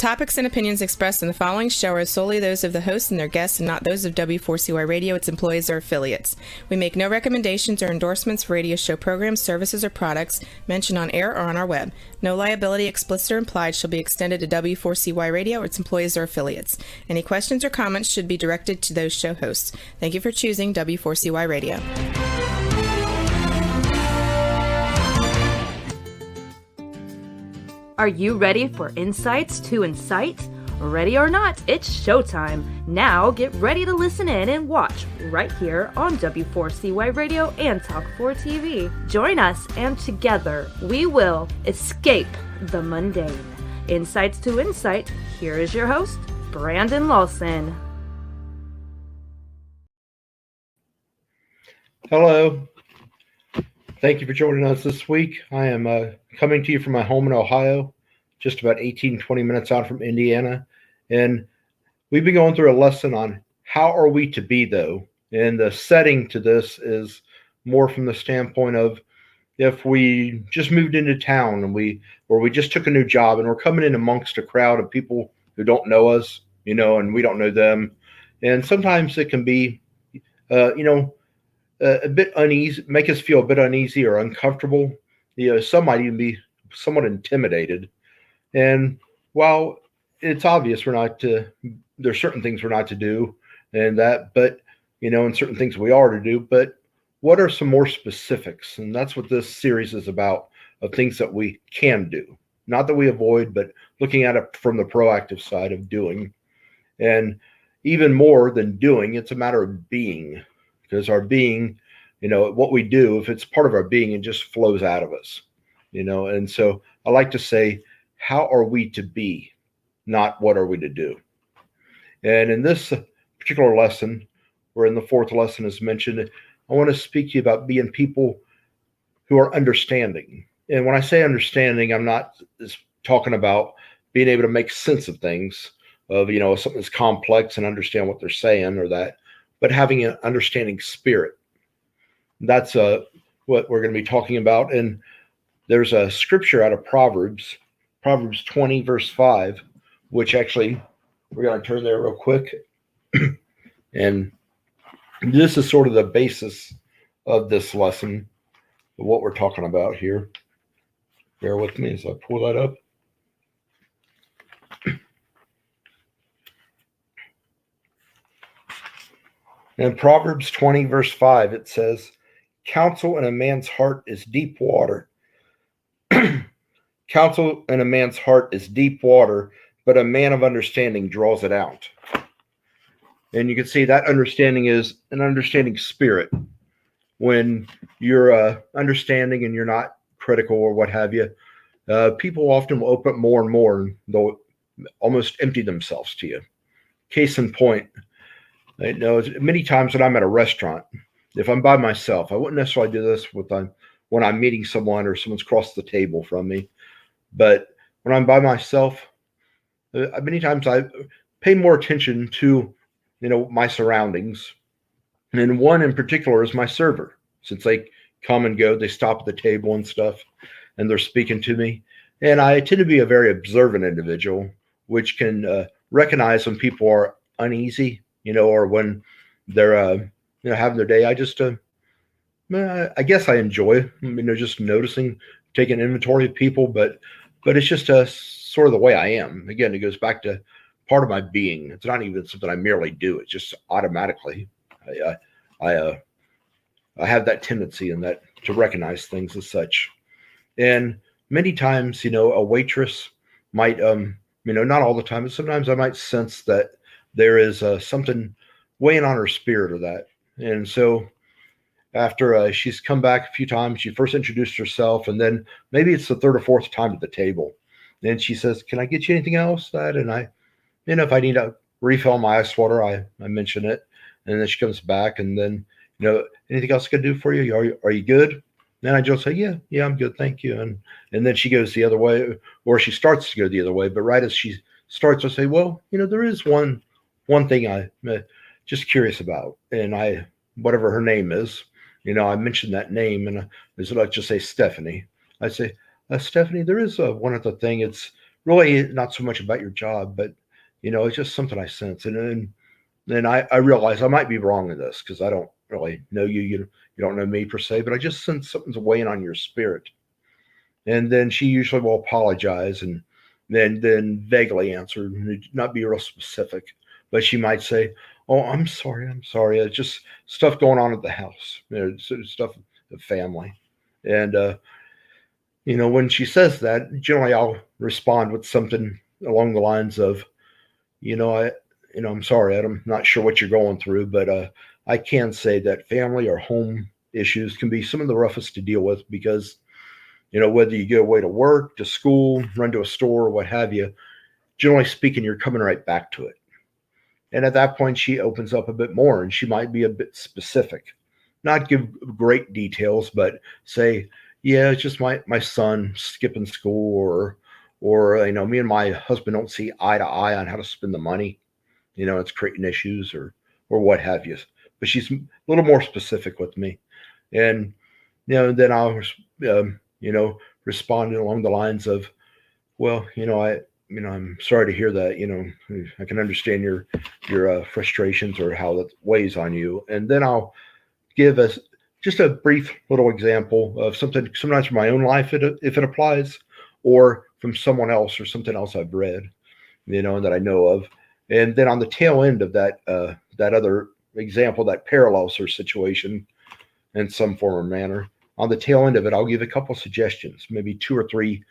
topics and opinions expressed in the following show are solely those of the host and their guests and not those of W4CY Radio, its employees, or affiliates. We make no recommendations or endorsements for radio show programs, services, or products mentioned on air or on our web. No liability, explicit or implied, shall be extended to W4CY Radio or its employees or affiliates. Any questions or comments should be directed to those show hosts. Thank you for choosing W4CY Radio. Are you ready for Insights to Incite? Ready or not, it's showtime. Now get ready to listen in and watch right here on W4CY Radio and Talk 4 TV. Join us and together we will escape the mundane. Insights to Incite, here is your host, Brandon Lawson. Hello. Thank you for joining us this week. I am coming to you from my home in Ohio, just about 20 minutes out from Indiana. And we've been going through a lesson on how are we to be, though. And the setting to this is more from the standpoint of if we just moved into town and we just took a new job and we're coming in amongst a crowd of people who don't know us, and we don't know them. And sometimes it can be, a bit uneasy, make us feel a bit uneasy or uncomfortable. Some might even be somewhat intimidated. And while it's obvious there's certain things we're not to do and certain things we are to do, but what are some more specifics? And that's what this series is about, of things that we can do. Not that we avoid, but looking at it from the proactive side of doing. And even more than doing, it's a matter of being. Because our being, what we do, if it's part of our being, it just flows out of us, And so I like to say, how are we to be, not what are we to do? And in this particular lesson, or in the fourth lesson as mentioned, I want to speak to you about being people who are understanding. And when I say understanding, I'm not just talking about being able to make sense of things, of, something that's complex and understand what they're saying or that, but having an understanding spirit. That's what we're going to be talking about. And there's a scripture out of Proverbs 20, verse 5, which actually we're going to turn there real quick. And this is sort of the basis of this lesson, of what we're talking about here. Bear with me as I pull that up. In Proverbs 20, verse 5, it says, "Counsel in a man's heart is deep water." Counsel in a man's heart is deep water, but a man of understanding draws it out. And you can see that understanding is an understanding spirit. When you're understanding and you're not critical or what have you, people often will open up more and more, and they'll almost empty themselves to you. Case in point, I know many times when I'm at a restaurant, if I'm by myself, I wouldn't necessarily do this when I'm meeting someone or someone's across the table from me. But when I'm by myself, many times I pay more attention to, my surroundings. And one in particular is my server. Since they come and go, they stop at the table and stuff, and they're speaking to me. And I tend to be a very observant individual, which can recognize when people are uneasy, or when they're, having their day. I just, I guess I enjoy, just noticing, taking inventory of people, but it's just sort of the way I am. Again, it goes back to part of my being. It's not even something I merely do. It's just automatically. I have that tendency and that to recognize things as such. And many times, a waitress might, not all the time, but sometimes I might sense that there is something weighing on her spirit or that. And so after she's come back a few times, she first introduced herself, and then maybe it's the third or fourth time at the table. And she says, "Can I get you anything else?" And I, if I need to refill my ice water, I mention it. And then she comes back, and then, "Anything else I can do for you? Are you good?" And I just say, yeah, I'm good, thank you. And then she goes the other way, or she starts to go the other way. But right as she starts, I say, "Well, there is one thing I'm just curious about." And whatever her name is, I mentioned that name, and let's just say Stephanie. I say, "Stephanie, there is one other thing. It's really not so much about your job, but it's just something I sense. And then I realize I might be wrong in this because I don't really know you. You don't know me per se, but I just sense something's weighing on your spirit. And then she usually will apologize and then vaguely answer, not be real specific. But she might say, "Oh, I'm sorry. I'm sorry. It's just stuff going on at the house. Stuff the family." And when she says that, generally I'll respond with something along the lines of, I, I'm sorry, I'm not sure what you're going through, but I can say that family or home issues can be some of the roughest to deal with because, whether you go away to work, to school, run to a store, what have you, generally speaking, you're coming right back to it. And at that point, she opens up a bit more and she might be a bit specific, not give great details, but say, yeah, it's just my son skipping school or me and my husband don't see eye to eye on how to spend the money. It's creating issues or what have you. But she's a little more specific with me. And then I'll respond along the lines of, well, I'm sorry to hear that. I can understand your frustrations or how that weighs on you. And then I'll give us just a brief little example of something, sometimes from my own life, if it applies, or from someone else or something else I've read, and that I know of. And then on the tail end of that other example that parallels her situation in some form or manner, on the tail end of it, I'll give a couple suggestions, maybe 2 or 3,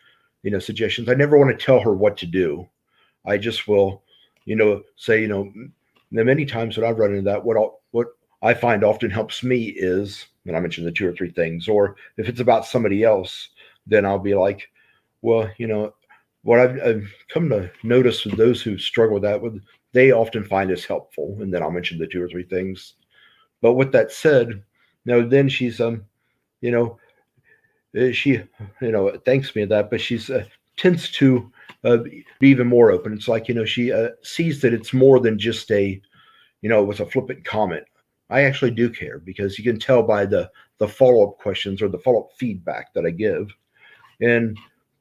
suggestions. I never want to tell her what to do. I just will, say, many times when I've run into that, what I find often helps me is, and I mentioned the 2 or 3 things, or if it's about somebody else, then I'll be like, well, what I've come to notice with those who struggle with that, they often find this helpful, and then I'll mention the 2 or 3 things. But with that said, then she's she thanks me of that, but she's tends to be even more open. It's like she sees that it's more than just it was a flippant comment. I actually do care because you can tell by the follow up questions or the follow up feedback that I give,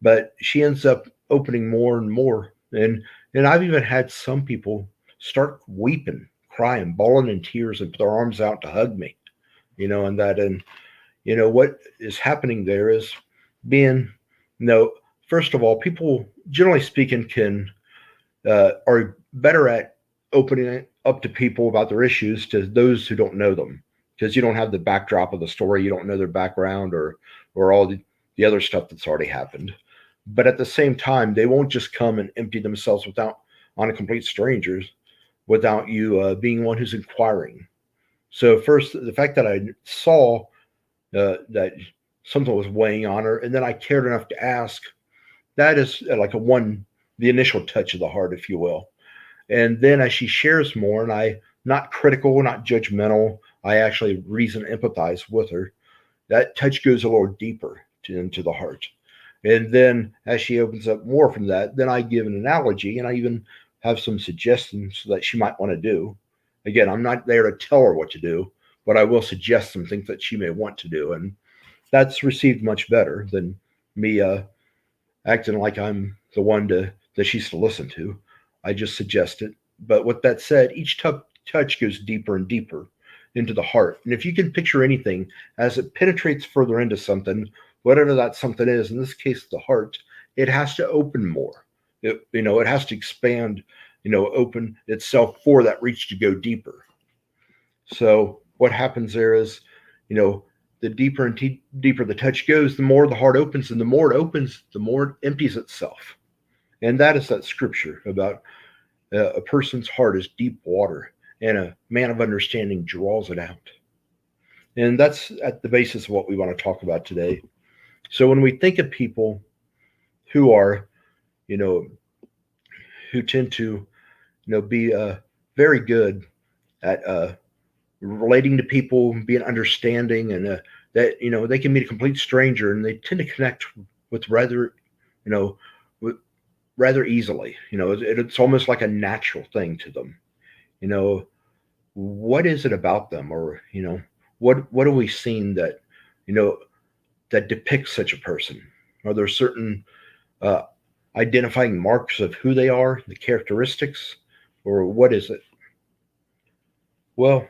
but she ends up opening more and more, and I've even had some people start weeping, crying, bawling in tears, and put their arms out to hug me, and what is happening there is being, first of all, people generally speaking are better at opening up to people about their issues to those who don't know them because you don't have the backdrop of the story, you don't know their background or all the other stuff that's already happened. But at the same time, they won't just come and empty themselves on a complete strangers without you being one who's inquiring. So first, the fact that I saw that something was weighing on her, and then I cared enough to ask, that is like the initial touch of the heart, if you will. And then as she shares more, and I, not critical, not judgmental, I actually reason, empathize with her, that touch goes a little deeper into the heart. And then as she opens up more from that, then I give an analogy and I even have some suggestions that she might want to do. Again, I'm not there to tell her what to do, but I will suggest some things that she may want to do. And that's received much better than me acting like I'm the one that she's to listen to. I just suggest it. But with that said, each touch goes deeper and deeper into the heart. And if you can picture anything, as it penetrates further into something, whatever that something is, in this case, the heart, it has to open more. It has to expand, open itself for that reach to go deeper. So what happens there is, the deeper and deeper the touch goes, the more the heart opens, and the more it opens, the more it empties itself. And that is that scripture about a person's heart is deep water, and a man of understanding draws it out. And that's at the basis of what we want to talk about today. So when we think of people who are, who tend to, be very good at relating to people, being understanding, and that they can meet a complete stranger and they tend to connect with rather easily. It's almost like a natural thing to them. What is it about them, or what have we seen that that depicts such a person? Are there certain identifying marks of who they are, the characteristics, or what is it? Well,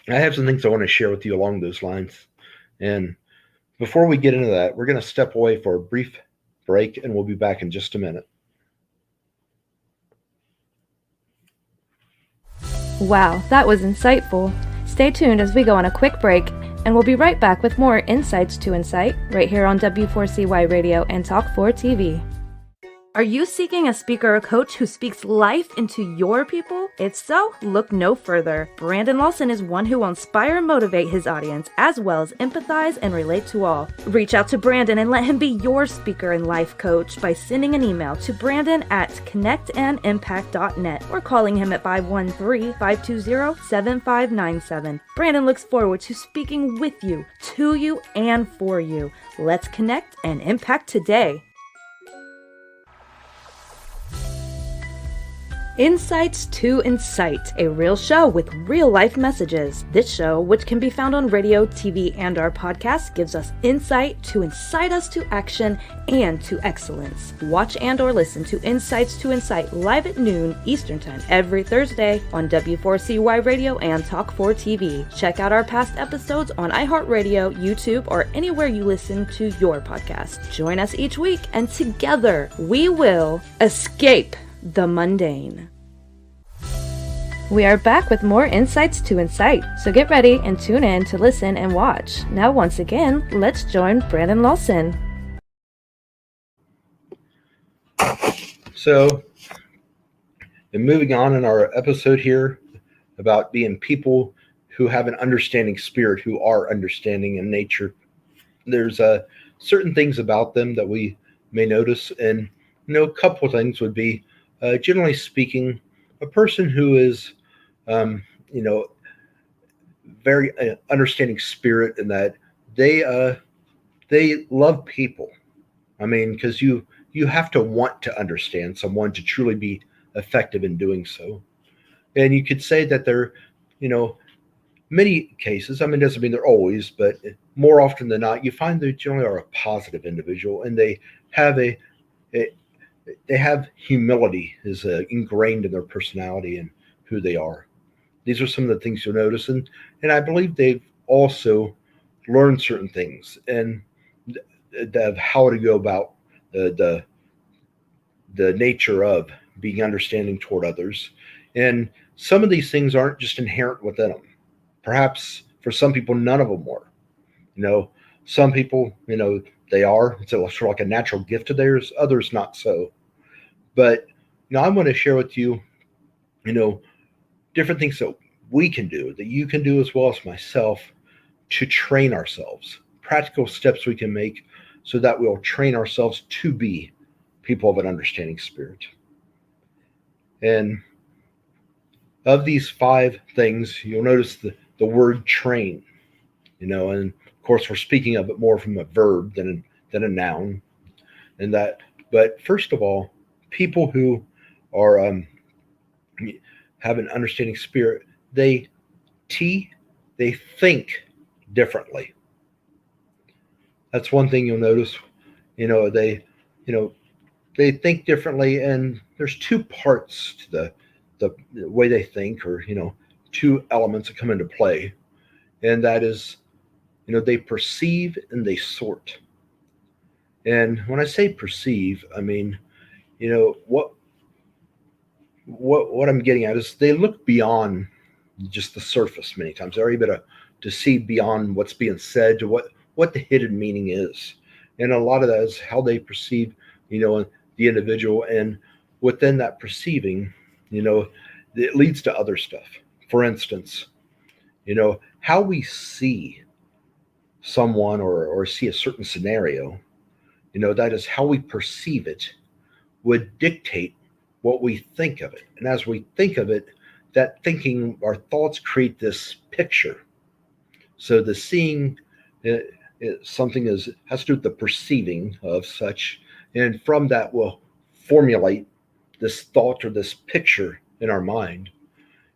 I have some things I want to share with you along those lines. And before we get into that, we're going to step away for a brief break, and we'll be back in just a minute. Wow, that was insightful. Stay tuned as we go on a quick break, and we'll be right back with more Insights to Incite right here on W4CY Radio and Talk 4 TV. Are you seeking a speaker or coach who speaks life into your people? If so, look no further. Brandon Lawson is one who will inspire and motivate his audience, as well as empathize and relate to all. Reach out to Brandon and let him be your speaker and life coach by sending an email to brandon@connectandimpact.net or calling him at 513-520-7597. Brandon looks forward to speaking with you, to you, and for you. Let's connect and impact today. Insights to Incite, a real show with real-life messages. This show, which can be found on radio, TV, and our podcast, gives us insight to incite us to action and to excellence. Watch and or listen to Insights to Incite live at noon Eastern Time every Thursday on W4CY Radio and Talk 4 TV. Check out our past episodes on iHeartRadio, YouTube, or anywhere you listen to your podcast. Join us each week, and together we will escape the mundane. We are back with more Insights to Incite, so get ready and tune in to listen and watch. Now, once again, let's join Brandon Lawson. So, and moving on in our episode here about being people who have an understanding spirit, who are understanding in nature, there's certain things about them that we may notice, and a couple of things would be, generally speaking, a person who is, very understanding spirit in that they love people. I mean, because you have to want to understand someone to truly be effective in doing so. And you could say that they're, many cases, I mean, it doesn't mean they're always, but more often than not, you find they generally are a positive individual, and they have they have humility is ingrained in their personality and who they are. These are some of the things you'll notice, and I believe they've also learned certain things and of how to go about the nature of being understanding toward others. And some of these things aren't just inherent within them. Perhaps for some people, none of them are. Some people, they are. It's sort of like a natural gift of theirs. Others not so. But I want to share with you, different things that we can do, that you can do as well as myself, to train ourselves. Practical steps we can make so that we'll train ourselves to be people of an understanding spirit. And of these 5 things, you'll notice the word train, and of course we're speaking of it more from a verb than a noun. And that, but first of all, people who are have an understanding spirit, they think differently. That's one thing you'll notice. They think differently, and there's 2 parts to the way they think, or 2 elements that come into play, and that is, they perceive and they sort. And when I say perceive, I mean, what I'm getting at is they look beyond just the surface many times. They're able to see beyond what's being said to what the hidden meaning is. And a lot of that is how they perceive, the individual. And within that perceiving, it leads to other stuff. For instance, how we see someone or see a certain scenario, that is how we perceive it, would dictate what we think of it. And as we think of it, that thinking, our thoughts create this picture. So the seeing, something has to do with the perceiving of such, and from that we'll formulate this thought or this picture in our mind.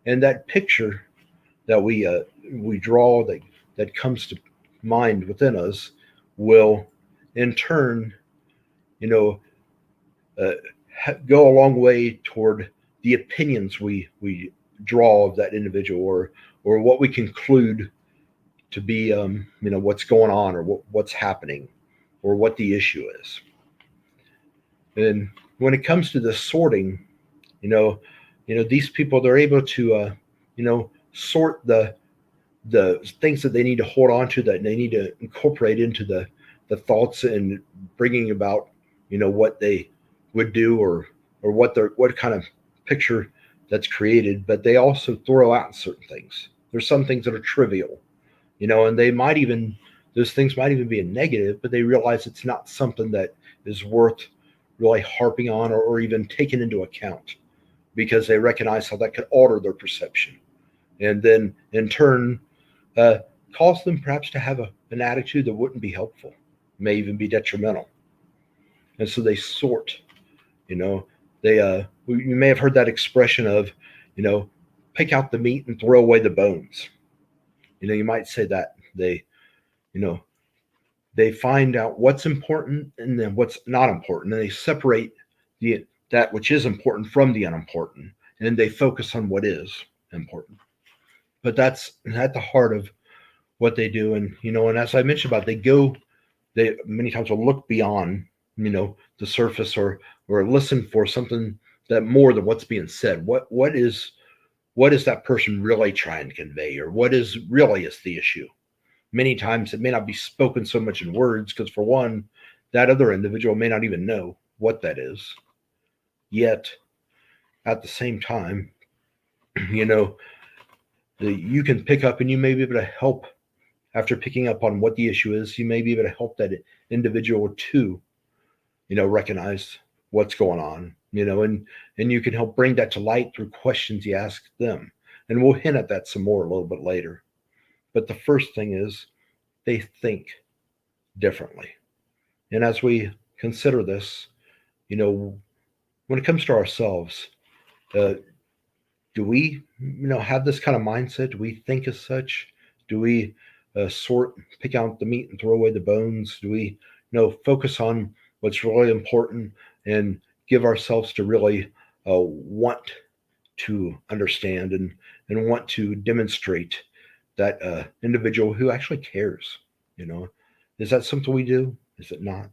And that picture that we draw, that comes to mind within us, will in turn, go a long way toward the opinions we draw of that individual, or what we conclude to be what's going on, or what's happening, or what the issue is. And when it comes to this sorting, these people, they're able to sort the things that they need to hold on to, that they need to incorporate into the thoughts, and bringing about what they would do, or what kind of picture that's created. But they also throw out certain things. There's some things that are trivial, and those things might even be a negative, but they realize it's not something that is worth really harping on, or even taking into account, because they recognize how that could alter their perception, and then in turn cause them perhaps to have an attitude that wouldn't be helpful, may even be detrimental. And so they sort. You may have heard that expression of, pick out the meat and throw away the bones. You might say that they find out what's important and then what's not important, and they separate that which is important from the unimportant, and they focus on what is important. But that's at the heart of what they do. And as I mentioned about, they many times will look beyond the surface, or listen for something that more than what's being said. What is that person really trying to convey, or what is the issue? Many times it may not be spoken so much in words, because for one, that other individual may not even know what that is. Yet at the same time, you can pick up, and you may be able to help. After picking up on what the issue is, you may be able to help that individual to recognize what's going on, and you can help bring that to light through questions you ask them. And we'll hint at that some more a little bit later. But the first thing is, they think differently. And as we consider this, when it comes to ourselves, do we have this kind of mindset? Do we think as such? Do we pick out the meat and throw away the bones? Do we focus on what's really important, and give ourselves to really want to understand, and want to demonstrate that individual who actually cares? Is that something we do? Is it not?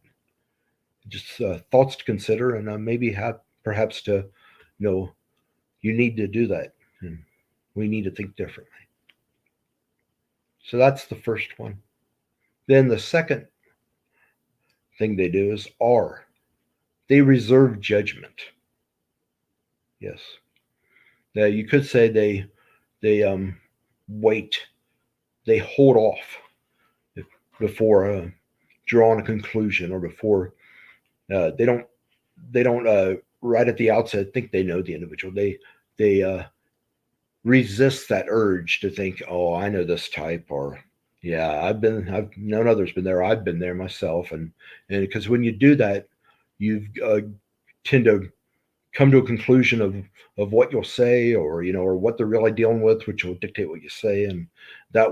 Just thoughts to consider, and maybe have perhaps to you need to do that, and we need to think differently. So that's the first one. Then the second thing they do is they reserve judgment. Yes. Now you could say they wait. They hold off before drawing a conclusion, or before they don't right at the outset think they know the individual. They resist that urge to think, oh, I know this type, or yeah, I've known others been there. I've been there myself. And because when you do that, you tend to come to a conclusion of what you'll say, or what they're really dealing with, which will dictate what you say. And that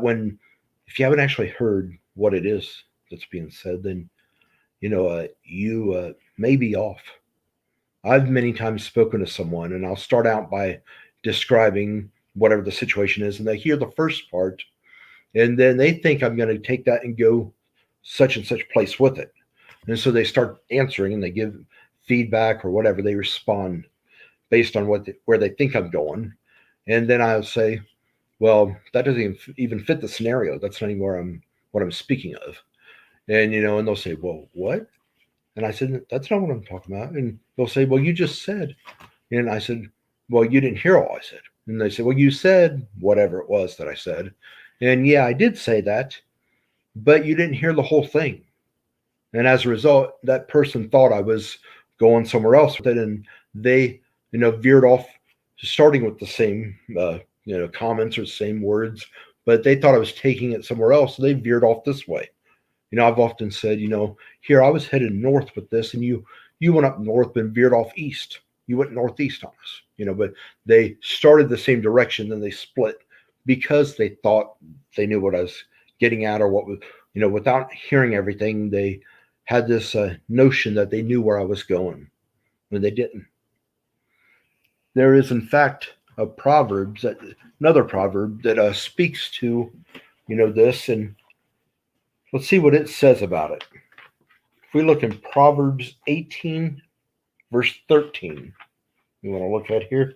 if you haven't actually heard what it is that's being said, then you may be off. I've many times spoken to someone, and I'll start out by describing whatever the situation is, and they hear the first part, and then they think I'm going to take that and go such and such place with it. And so they start answering, and they give feedback or whatever. They respond based on where they think I'm going. And then I'll say, well, that doesn't even fit the scenario. That's not even what I'm speaking of. And, and they'll say, well, what? And I said, that's not what I'm talking about. And they'll say, well, you just said. And I said, well, you didn't hear all I said. And they say, well, you said whatever it was that I said. And yeah, I did say that, but you didn't hear the whole thing. And as a result, that person thought I was going somewhere else with it. And they, veered off, starting with the same, comments or same words, but they thought I was taking it somewhere else. So they veered off this way. I've often said, here I was headed north with this, and you went up north and veered off east. You went northeast on us, but they started the same direction, then they split because they thought they knew what I was getting at, or what was, without hearing everything, they had this notion that they knew where I was going. when they didn't. There is, in fact, another proverb that speaks to, this, and let's see what it says about it. If we look in Proverbs 18, verse 13, you want to look at here?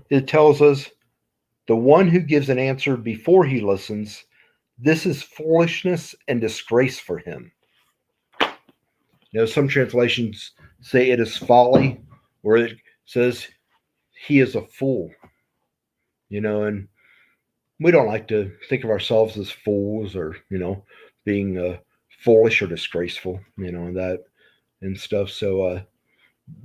It tells us, the one who gives an answer before he listens, this is foolishness and disgrace for him. Some translations say it is folly, or it says he is a fool. And we don't like to think of ourselves as fools or, being foolish or disgraceful, and that and stuff. So,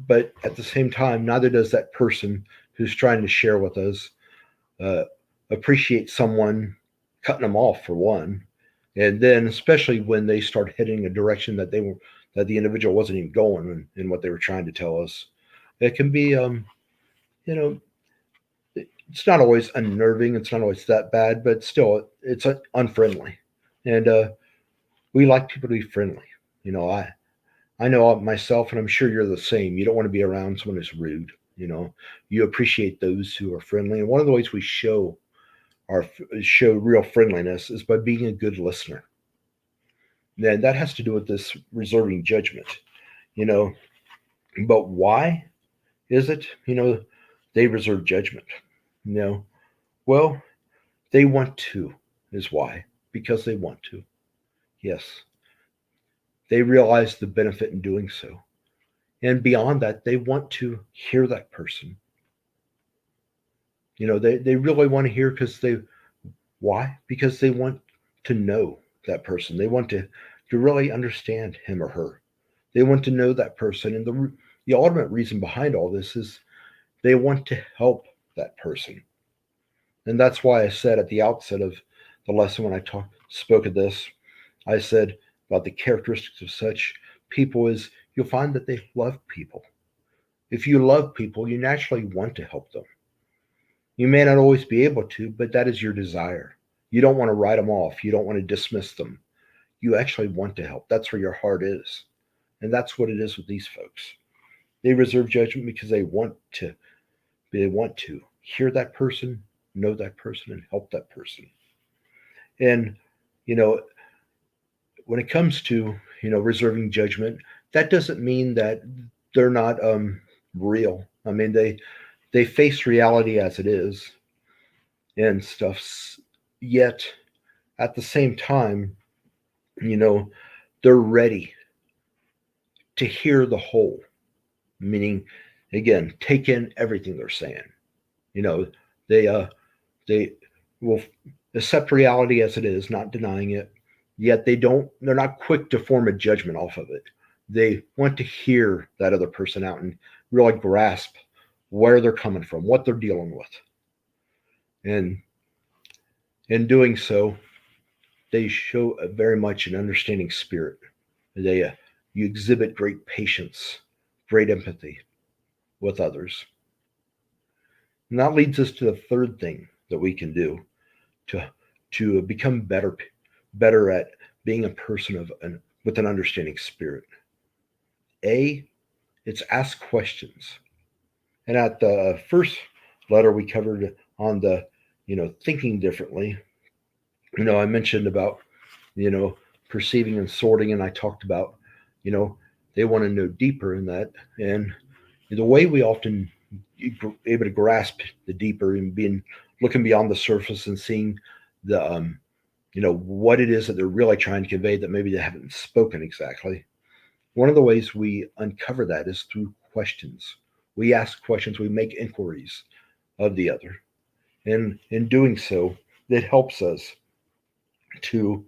but at the same time, neither does that person who's trying to share with us appreciate someone cutting them off, for one. And then, especially when they start heading a direction that the individual wasn't even going in what they were trying to tell us, it can be, it's not always unnerving. It's not always that bad, but still, it's unfriendly. And we like people to be friendly. I know myself, and I'm sure you're the same. You don't want to be around someone who's rude. You appreciate those who are friendly. And one of the ways we show real friendliness is by being a good listener. And that has to do with this reserving judgment. But why is it, they reserve judgment? Well, they want to, is why. Because they want to. Yes. They realize the benefit in doing so. And beyond that, they want to hear that person. They really want to hear why? Because they want to know that person. They want to really understand him or her. They want to know that person. And the ultimate reason behind all this is they want to help that person. And that's why I said at the outset of the lesson, when I spoke of this, I said about the characteristics of such people is you'll find that they love people. If you love people, you naturally want to help them. You may not always be able to, but that is your desire. You don't want to write them off. You don't want to dismiss them. You actually want to help. That's where your heart is. And that's what it is with these folks. They reserve judgment because they want to hear that person, know that person, and help that person. And, when it comes to, reserving judgment, that doesn't mean that they're not real. I mean, they face reality as it is and stuff. Yet, at the same time, they're ready to hear the whole. Meaning, again, take in everything they're saying. They will accept reality as it is, not denying it. Yet they're not quick to form a judgment off of it. They want to hear that other person out and really grasp where they're coming from, what they're dealing with. And in doing so, they show very much an understanding spirit. You exhibit great patience, great empathy with others. And that leads us to the third thing that we can do to become better at being a person with an understanding spirit. It's ask questions. And at the first letter we covered on the, thinking differently, I mentioned about, perceiving and sorting, and I talked about, they want to know deeper in that. And the way we often able to grasp the deeper and looking beyond the surface and seeing the, what it is that they're really trying to convey that maybe they haven't spoken exactly. One of the ways we uncover that is through questions. We ask questions, we make inquiries of the other. And in doing so, it helps us to,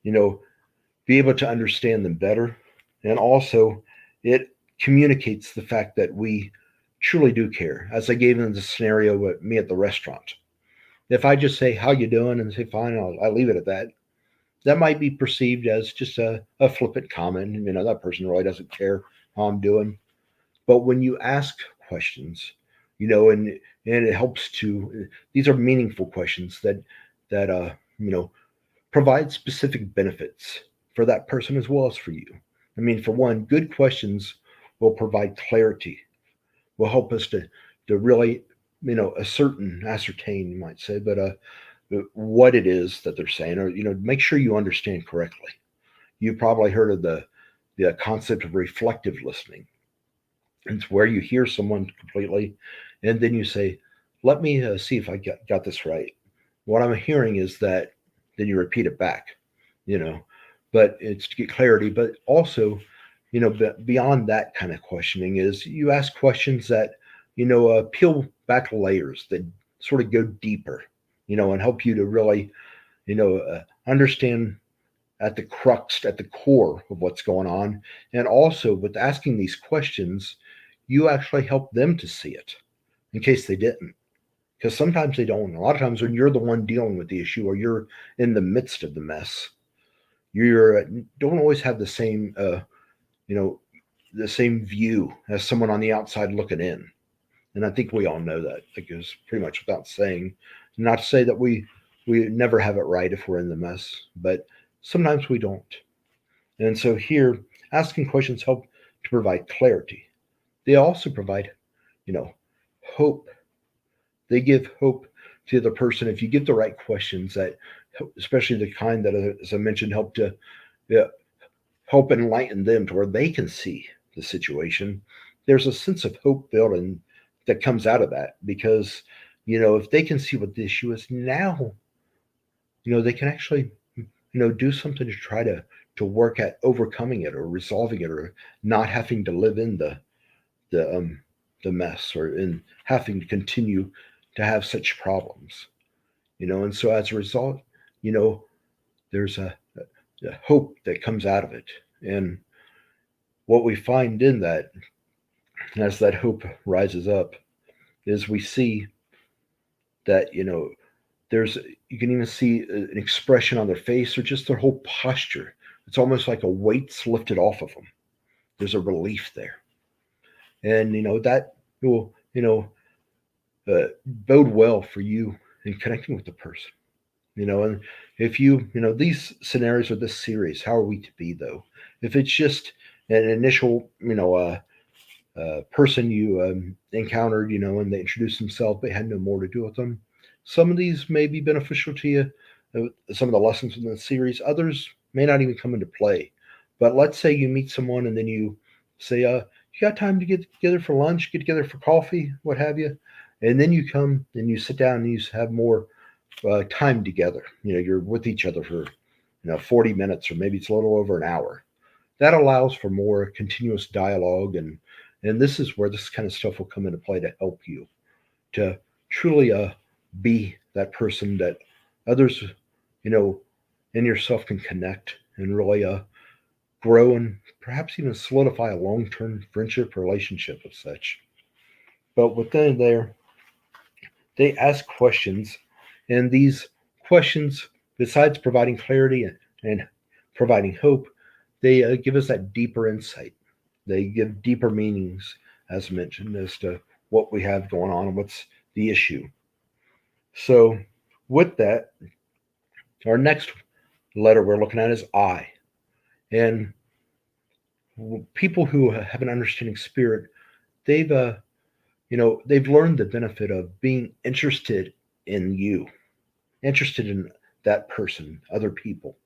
be able to understand them better. And also, it communicates the fact that we truly do care. As I gave in the scenario with me at the restaurant. If I just say, how you doing? And say, fine, I'll leave it at that. That might be perceived as just a flippant comment. That person really doesn't care how I'm doing. But when you ask questions, and it helps these are meaningful questions that provide specific benefits for that person as well as for you. I mean, for one, good questions will provide clarity, will help us to really, ascertain, you might say, but what it is that they're saying, or make sure you understand correctly. You've probably heard of the concept of reflective listening. It's where you hear someone completely, and then you say, "Let me see if I got this right. What I'm hearing is that." Then you repeat it back, you know. But it's to get clarity. But also, beyond that kind of questioning is you ask questions that peel back layers that sort of go deeper, and help you to really, understand at the crux, at the core of what's going on. And also, with asking these questions, you actually help them to see it in case they didn't. Because sometimes they don't. A lot of times when you're the one dealing with the issue or you're in the midst of the mess, you don't always have the same, the same view as someone on the outside looking in. And I think we all know that. I think it's pretty much without saying. Not to say that we never have it right if we're in the mess, but sometimes we don't. And so here, asking questions help to provide clarity. They also provide, hope. They give hope to the person if you get the right questions that, especially the kind that, as I mentioned, help to help enlighten them to where they can see the situation. There's a sense of hope building that comes out of that because, if they can see what the issue is now, they can actually, do something to try to work at overcoming it or resolving it or not having to live in the mess or in having to continue to have such problems, and so as a result, there's a hope that comes out of it. And what we find in that, as that hope rises up, is we see that, there's, you can even see an expression on their face or just their whole posture. It's almost like a weight's lifted off of them. There's a relief there. And, that will, bode well for you in connecting with the person. And if these scenarios or this series, how are we to be though? If it's just an initial, person you encountered, and they introduced themselves, but had no more to do with them, some of these may be beneficial to you. Some of the lessons in the series, others may not even come into play. But let's say you meet someone and then you say, you got time to get together for lunch, get together for coffee, what have you? And then you come and you sit down and you have more time together. You're with each other for 40 minutes or maybe it's a little over an hour. That allows for more continuous dialogue, and this is where this kind of stuff will come into play to help you to truly be that person that others and yourself can connect and really grow and perhaps even solidify a long-term friendship relationship of such. But within there, they ask questions, and these questions, besides providing clarity and providing hope, they give us that deeper insight. They give deeper meanings, as mentioned, as to what we have going on and what's the issue. So, with that, our next letter we're looking at is I. And people who have an understanding spirit, they've they've learned the benefit of being interested in you, interested in that person, other people.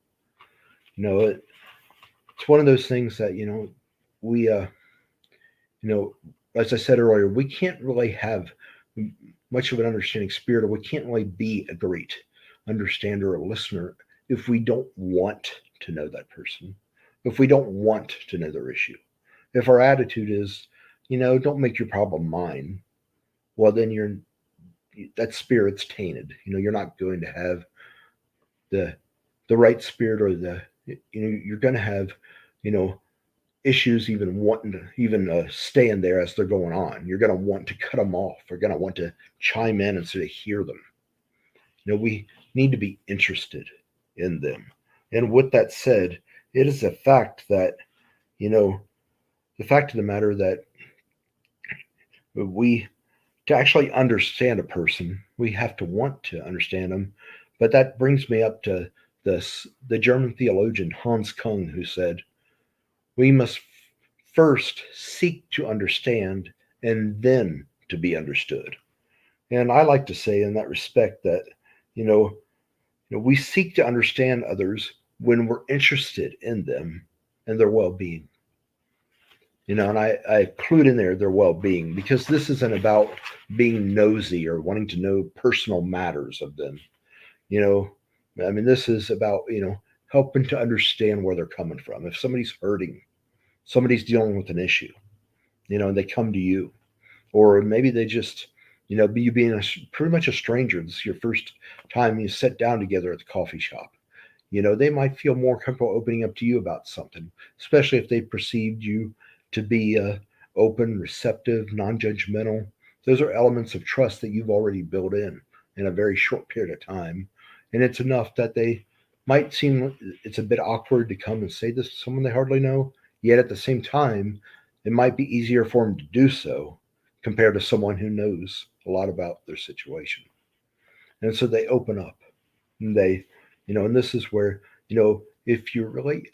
It's one of those things that we as I said earlier, we can't really have much of an understanding spirit, or we can't really be a great understander or listener if we don't want to know that person, if we don't want to know their issue. If our attitude is, don't make your problem mine, well, then that spirit's tainted. You're not going to have the right spirit, or you're going to have, issues even wanting to even stay in there as they're going on. You're going to want to cut them off. You're going to want to chime in instead of hear them. We need to be interested in them. And with that said, it is a fact that, the fact of the matter that to actually understand a person, we have to want to understand them. But that brings me up to the German theologian Hans Kung, who said, "We must first seek to understand and then to be understood." And I like to say in that respect that, we seek to understand others when we're interested in them and their well-being. And I include in there their well-being, because this isn't about being nosy or wanting to know personal matters of them. This is about, helping to understand where they're coming from. If somebody's hurting, somebody's dealing with an issue, and they come to you, or maybe they just, you being pretty much a stranger. This is your first time you sit down together at the coffee shop. They might feel more comfortable opening up to you about something, especially if they perceived you to be open, receptive, non-judgmental. Those are elements of trust that you've already built in a very short period of time. And it's enough that they might seem it's a bit awkward to come and say this to someone they hardly know, yet at the same time, it might be easier for them to do so compared to someone who knows a lot about their situation. And so they open up, and and this is where, if you really,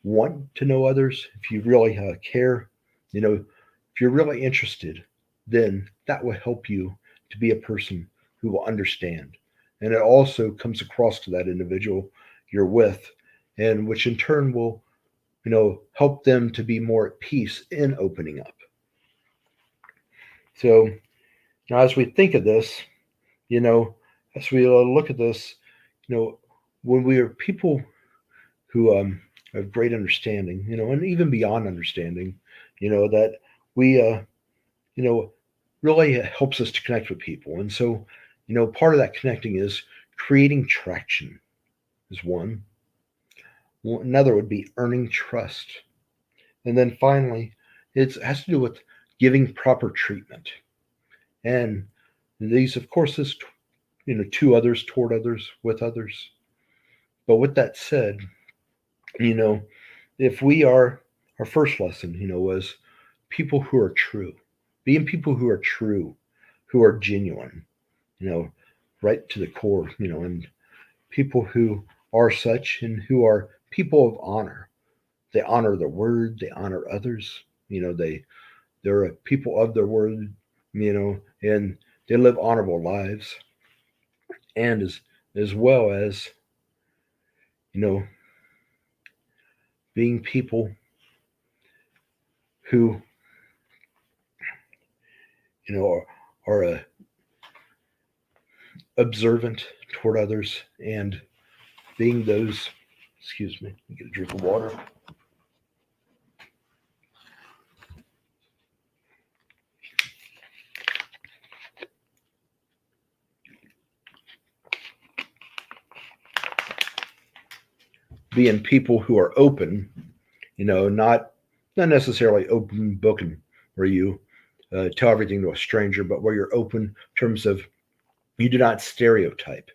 want to know others, if you really care, if you're really interested, then that will help you to be a person who will understand. And it also comes across to that individual you're with, and which in turn will, help them to be more at peace in opening up. So now, as we think of this, as we look at this, when we are people who have great understanding, and even beyond understanding, that we, really helps us to connect with people. And so, part of that connecting is creating traction is one. Another would be earning trust. And then finally, it has to do with giving proper treatment. And these, of course, is, to others, toward others, with others. But with that said, if we are, our first lesson, was people who are true, being people who are true, who are genuine, right to the core, and people who are such and who are people of honor. They honor their word, they honor others, they're a people of their word, and they live honorable lives. And as well as, being people who, are observant toward others, and being those, excuse me, get a drink of water. Being people who are open, not necessarily open booking where you tell everything to a stranger, but where you're open in terms of you do not stereotype.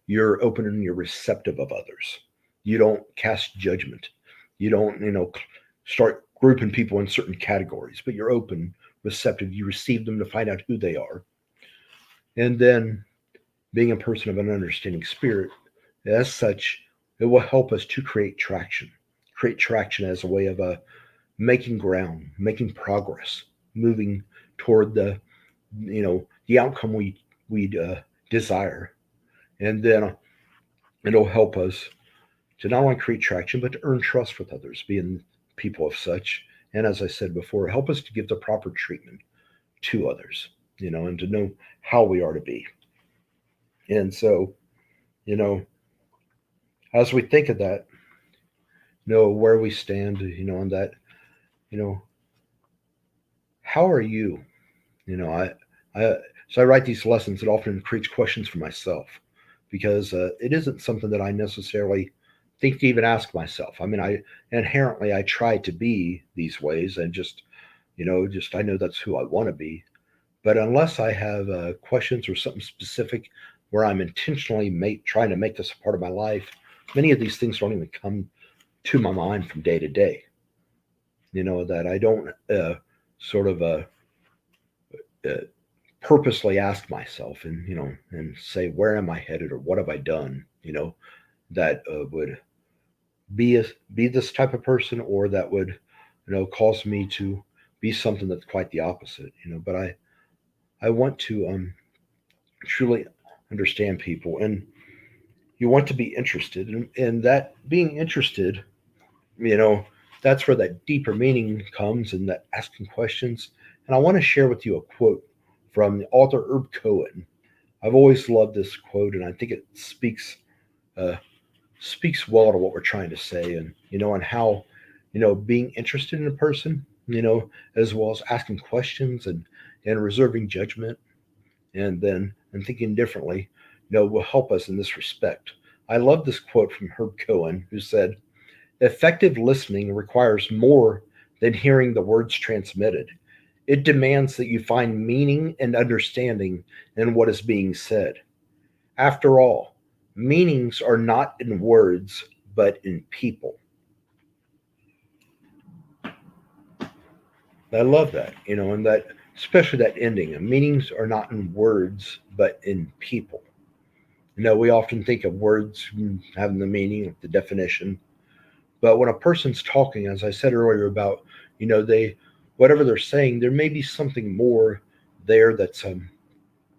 You're open and you're receptive of others. You don't cast judgment. You don't, start grouping people in certain categories, but you're open, receptive. You receive them to find out who they are. And then being a person of an understanding spirit, as such, it will help us to create traction as a way of making ground, making progress, moving toward the outcome we desire. And then it'll help us to not only create traction, but to earn trust with others, being people of such. And as I said before, help us to give the proper treatment to others, and to know how we are to be. And so, as we think of that, where we stand, on that, how are you? So I write these lessons. It often creates questions for myself, because it isn't something that I necessarily think to even ask myself. I inherently I try to be these ways, and just I know that's who I want to be. But unless I have questions or something specific where I'm intentionally trying to make this a part of my life, many of these things don't even come to my mind from day to day. That I don't purposely ask myself and, and say, where am I headed or what have I done, that would be this type of person, or that would, cause me to be something that's quite the opposite, but I want to truly understand people, and you want to be interested, and that being interested, you know, that's where that deeper meaning comes, and that asking questions. And I want to share with you a quote from the author Herb Cohen. I've always loved this quote, and I think it uh, speaks well to what we're trying to say, and how being interested in a person, as well as asking questions and reserving judgment, and thinking differently, will help us in this respect. I love this quote from Herb Cohen, who said, "Effective listening requires more than hearing the words transmitted. It demands that you find meaning and understanding in what is being said. After all, meanings are not in words, but in people." I love that, and that, especially that ending. Meanings are not in words, but in people. We often think of words having the meaning, the definition, but when a person's talking, as I said earlier about, they, whatever they're saying, there may be something more there that's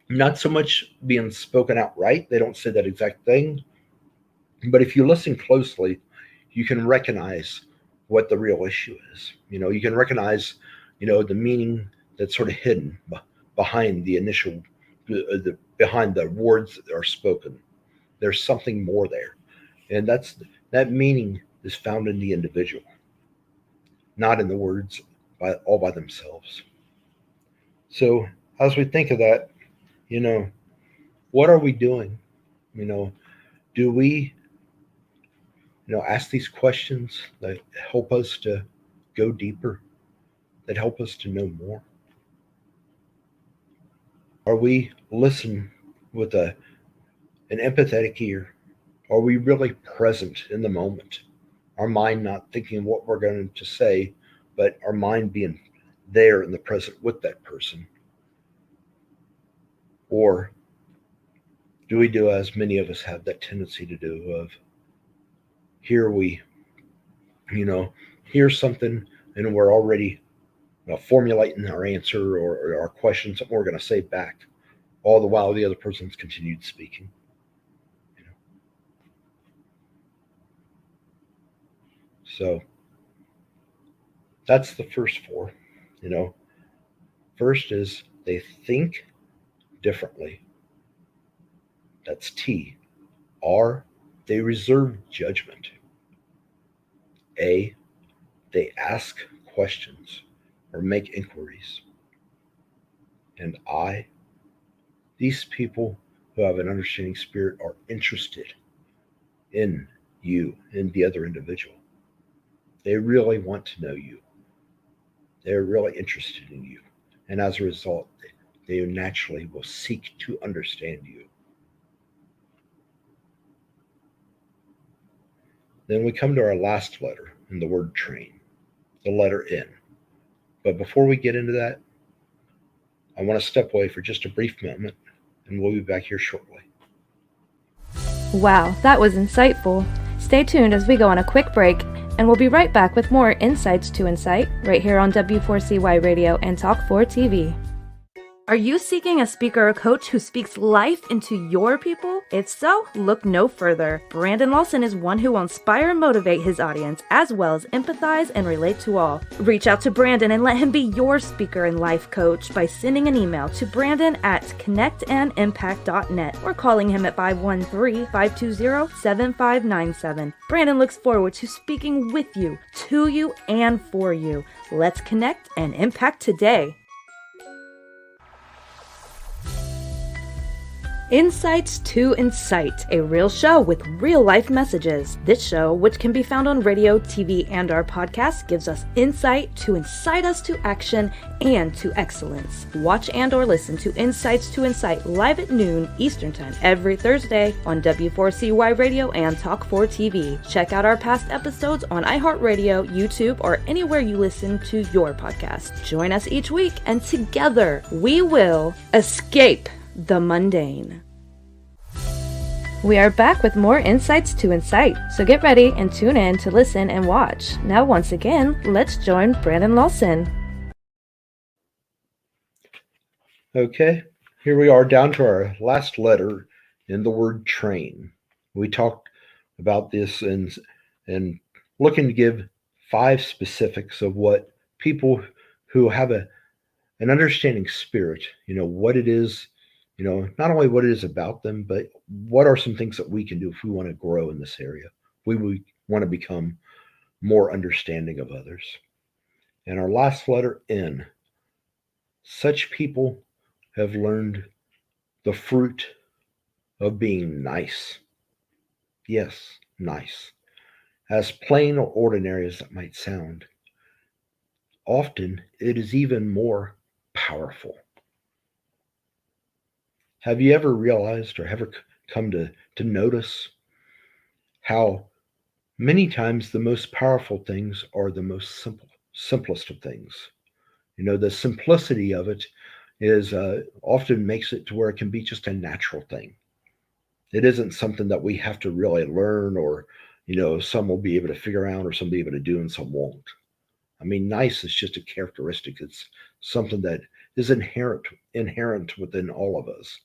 not so much being spoken outright. They don't say that exact thing, but if you listen closely, you can recognize what the real issue is. You can recognize, the meaning that's sort of hidden behind the initial, behind the words that are spoken. There's something more there, and that meaning is found in the individual, not in the words all by themselves. So as we think of that, what are we doing? Do we, ask these questions that help us to go deeper, that help us to know more? Are we listen with an empathetic ear? Are we really present in the moment? Our mind not thinking what we're going to say, but our mind being there in the present with that person? Or do we do as many of us have that tendency to do, of here we, hear something and we're already formulating our answer or our question, something we're going to say back, all the while the other person's continued speaking. So that's the first four. First is they think differently. That's T. R, they reserve judgment. A, they ask questions or make inquiries. And I, these people who have an understanding spirit are interested in you and the other individual. They really want to know you. They're really interested in you. And as a result, they naturally will seek to understand you. Then we come to our last letter in the word train, the letter N. But before we get into that, I want to step away for just a brief moment, and we'll be back here shortly. Wow, that was insightful. Stay tuned as we go on a quick break, and we'll be right back with more Insights to Incite right here on W4CY Radio and Talk 4 TV. Are you seeking a speaker or coach who speaks life into your people? If so, look no further. Brandon Lawson is one who will inspire and motivate his audience, as well as empathize and relate to all. Reach out to Brandon and let him be your speaker and life coach by sending an email to brandon@connectandimpact.net or calling him at 513-520-7597. Brandon looks forward to speaking with you, to you, and for you. Let's connect and impact today. Insights to Incite, a real show with real-life messages. This show, which can be found on radio, TV, and our podcast, gives us insight to incite us to action and to excellence. Watch and or listen to Insights to Incite live at noon Eastern Time every Thursday on W4CY Radio and Talk 4 TV. Check out our past episodes on iHeartRadio, YouTube, or anywhere you listen to your podcast. Join us each week, and together we will escape the mundane. We are back with more Insights to Incite, so get ready and tune in to listen and watch. Now, once again, let's join Brandon Lawson. Okay, here we are down to our last letter in the word train. We talked about this and looking to give 5 specifics of what people who have an understanding spirit, what it is, not only what it is about them, but what are some things that we can do if we want to grow in this area. We want to become more understanding of others. And our last letter, N. Such people have learned the fruit of being nice. Yes, nice. As plain or ordinary as that might sound, often it is even more powerful. Have you ever realized or ever come to notice how many times the most powerful things are the most simplest of things? The simplicity of it is often makes it to where it can be just a natural thing. It isn't something that we have to really learn, or some will be able to figure out, or some will be able to do and some won't. I mean, nice is just a characteristic. It's something that is inherent within all of us.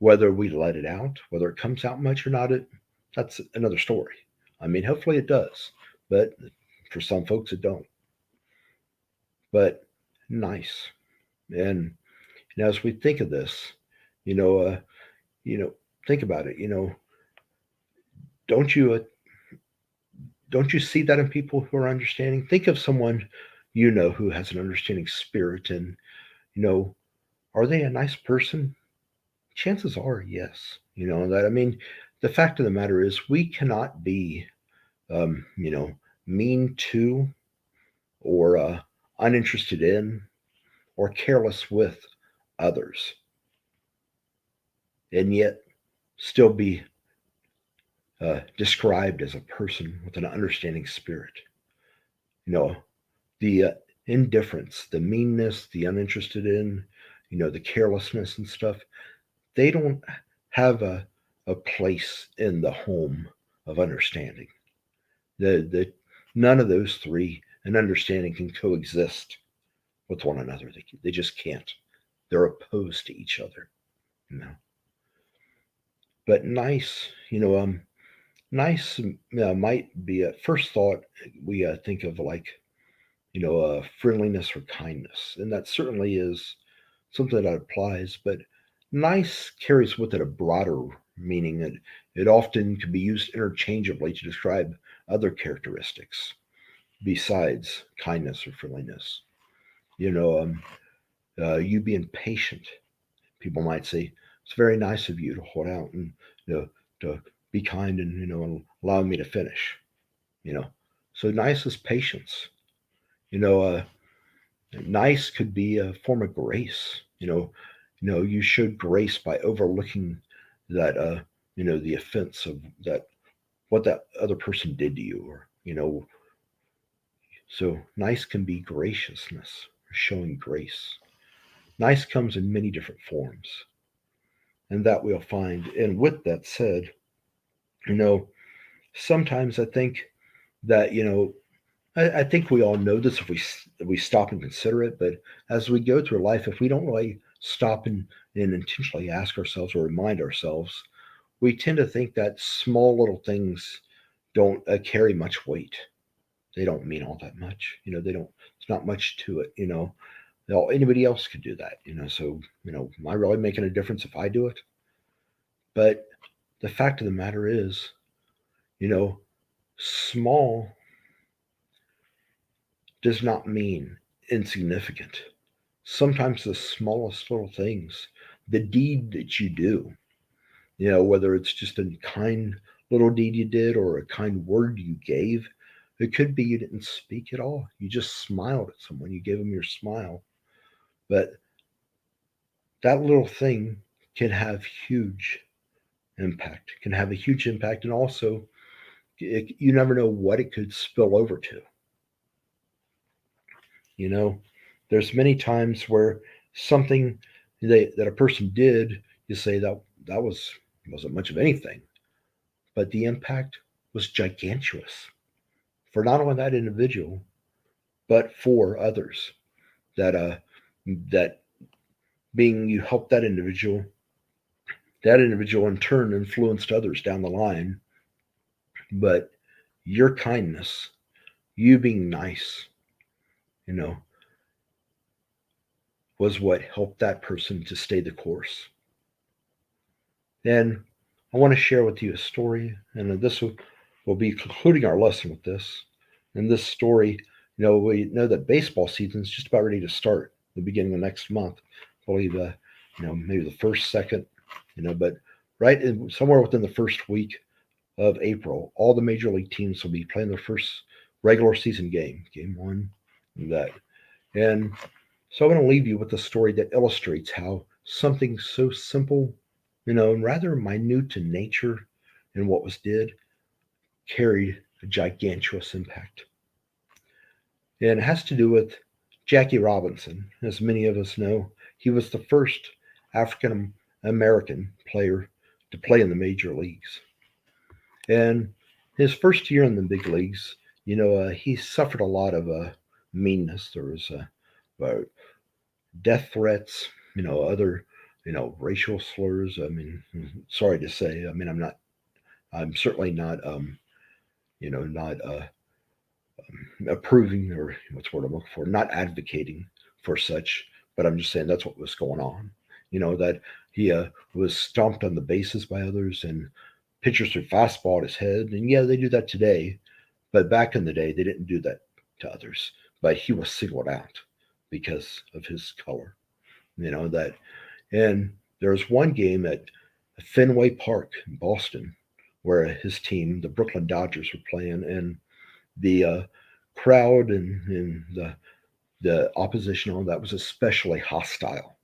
Whether we let it out, whether it comes out much or not, that's another story. I mean, hopefully it does, but for some folks it don't. But nice. And as we think of this, think about it. Don't you see that in people who are understanding? Think of someone who has an understanding spirit, and are they a nice person? Chances are, yes. The fact of the matter is, we cannot be, mean to, or uninterested in, or careless with others, and yet still be described as a person with an understanding spirit. The indifference, the meanness, the uninterested in, the carelessness and stuff, they don't have a place in the home of understanding. None of those three and understanding can coexist with one another. They just can't. They're opposed to each other. But nice, nice might be at first thought we think of like, friendliness or kindness, and that certainly is something that applies. But nice carries with it a broader meaning. It often can be used interchangeably to describe other characteristics besides kindness or friendliness. You being patient. People might say, it's very nice of you to hold out and to be kind and allow me to finish. So nice is patience. Nice could be a form of grace. You showed grace by overlooking that the offense of that, what that other person did to you, or so nice can be graciousness or showing grace. Nice comes in many different forms, and that we'll find. And with that said, sometimes I think that I think we all know this if we stop and consider it. But as we go through life, if we don't really stop and intentionally ask ourselves or remind ourselves, we tend to think that small little things don't carry much weight. They don't mean all that much. They don't. It's not much to it. Anybody else could do that. So am I really making a difference if I do it? But the fact of the matter is, small does not mean insignificant. Sometimes the smallest little things, the deed that you do, Whether it's just a kind little deed you did or a kind word you gave. It could be you didn't speak at all. You just smiled at someone. You gave them your smile. But that little thing can have huge impact, can have a huge impact. And also, you never know what it could spill over to. You know, there's many times where something that a person did, you say that wasn't much of anything, but the impact was gigantuous for not only that individual, but for others. That being you help that individual in turn influenced others down the line. But your kindness, you being nice, you know, was what helped that person to stay the course. And I want to share with you a story, and this will be concluding our lesson with this. And this story, we know that baseball season is just about ready to start the beginning of next month. I believe, maybe the first, second, but somewhere within the first week of April, all the major league teams will be playing their first regular season game one, and that. And so I'm going to leave you with a story that illustrates how something so simple, and rather minute in nature and what was did, carried a gigantuous impact. And it has to do with Jackie Robinson. As many of us know, he was the first African American player to play in the major leagues. And his first year in the big leagues, he suffered a lot of meanness. There was death threats, other, racial slurs. I mean, sorry to say, I mean, I'm certainly not, not approving, or what's the word I'm looking for, not advocating for such, but I'm just saying that's what was going on. That he was stomped on the bases by others, and pitchers threw fastball at his head. And yeah, they do that today, but back in the day, they didn't do that to others. But he was singled out because of his color. That, and there was one game at Fenway Park in Boston where his team, the Brooklyn Dodgers, were playing, and the crowd and the opposition on that was especially hostile.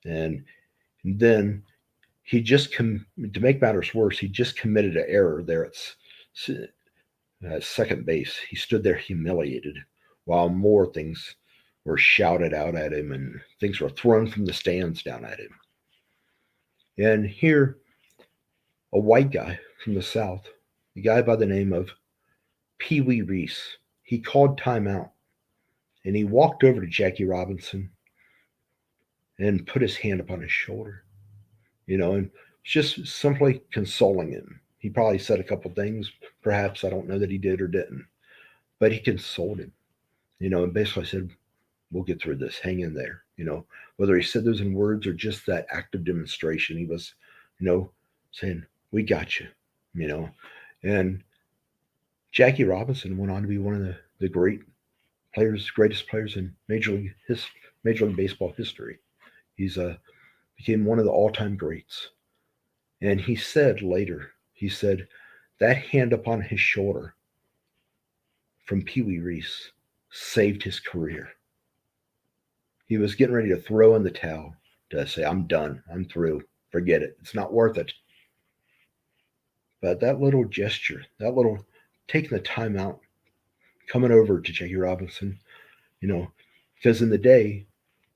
And then to make matters worse, he just committed an error there at second base. He stood there humiliated while more things were shouted out at him and things were thrown from the stands down at him. And here, a white guy from the South, a guy by the name of Pee Wee Reese, he called timeout, and he walked over to Jackie Robinson and put his hand upon his shoulder, and just simply consoling him. He probably said a couple things, perhaps, I don't know that he did or didn't, but he consoled him, and basically said, we'll get through this, hang in there. Whether he said those in words or just that act of demonstration, he was, saying, we got you, and Jackie Robinson went on to be one of the greatest players in Major League Baseball history. He's became one of the all-time greats. And he said later, that hand upon his shoulder from Pee Wee Reese saved his career. He was getting ready to throw in the towel, to say, I'm done, I'm through, forget it, it's not worth it. But that little gesture, that little taking the time out, coming over to Jackie Robinson, because in the day,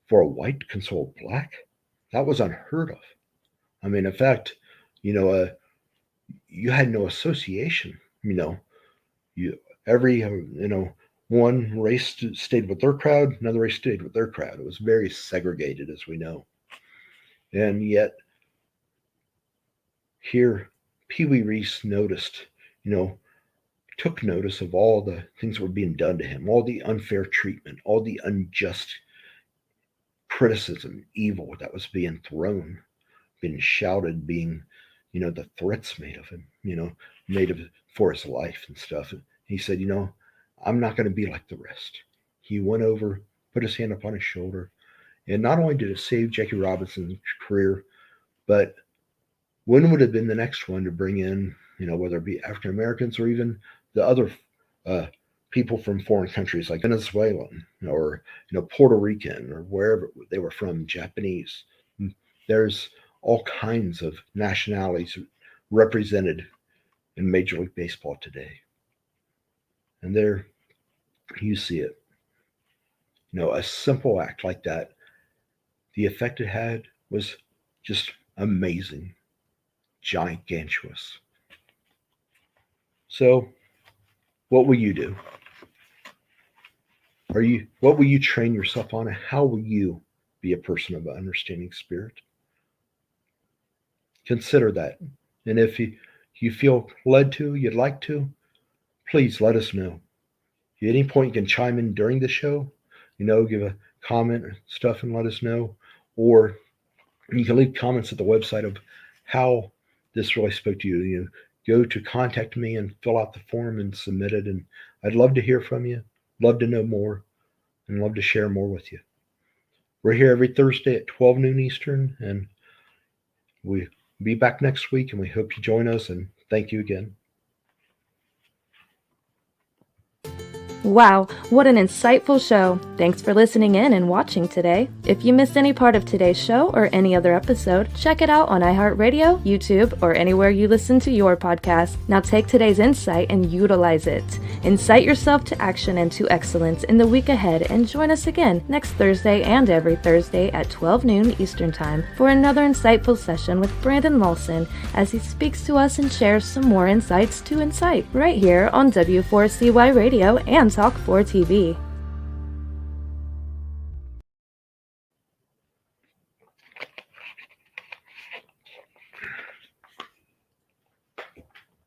for a white to console a black, that was unheard of. I mean, in fact, you had no association. One race stayed with their crowd, another race stayed with their crowd. It was very segregated, as we know. And yet, here, Pee Wee Reese took notice of all the things that were being done to him, all the unfair treatment, all the unjust criticism, evil that was being thrown, being shouted, being, the threats made of him, made of for his life and stuff. And he said, I'm not going to be like the rest. He went over, put his hand upon his shoulder, and not only did it save Jackie Robinson's career, but when would have been the next one to bring in, whether it be African Americans or even the other people from foreign countries like Venezuelan or Puerto Rican or wherever they were from, Japanese. There's all kinds of nationalities represented in Major League Baseball today. And there you see it. A simple act like that, the effect it had was just amazing, gigantuous. So, what will you do? What will you train yourself on, and how will you be a person of an understanding spirit? Consider that. And if you feel led to, you'd like to, please let us know. At any point, you can chime in during the show, give a comment or stuff and let us know. Or you can leave comments at the website of how this really spoke to you. Go to contact me and fill out the form and submit it. And I'd love to hear from you, love to know more, and love to share more with you. We're here every Thursday at 12 noon Eastern, and we'll be back next week, and we hope you join us, and thank you again. Wow, what an insightful show. Thanks for listening in and watching today. If you missed any part of today's show or any other episode, check it out on iHeartRadio, YouTube, or anywhere you listen to your podcast. Now take today's insight and utilize it. Incite yourself to action and to excellence in the week ahead, and join us again next Thursday and every Thursday at 12 noon Eastern Time for another insightful session with Brandon Lawson as he speaks to us and shares some more insights to Incite right here on W4CY Radio and Talk 4 TV.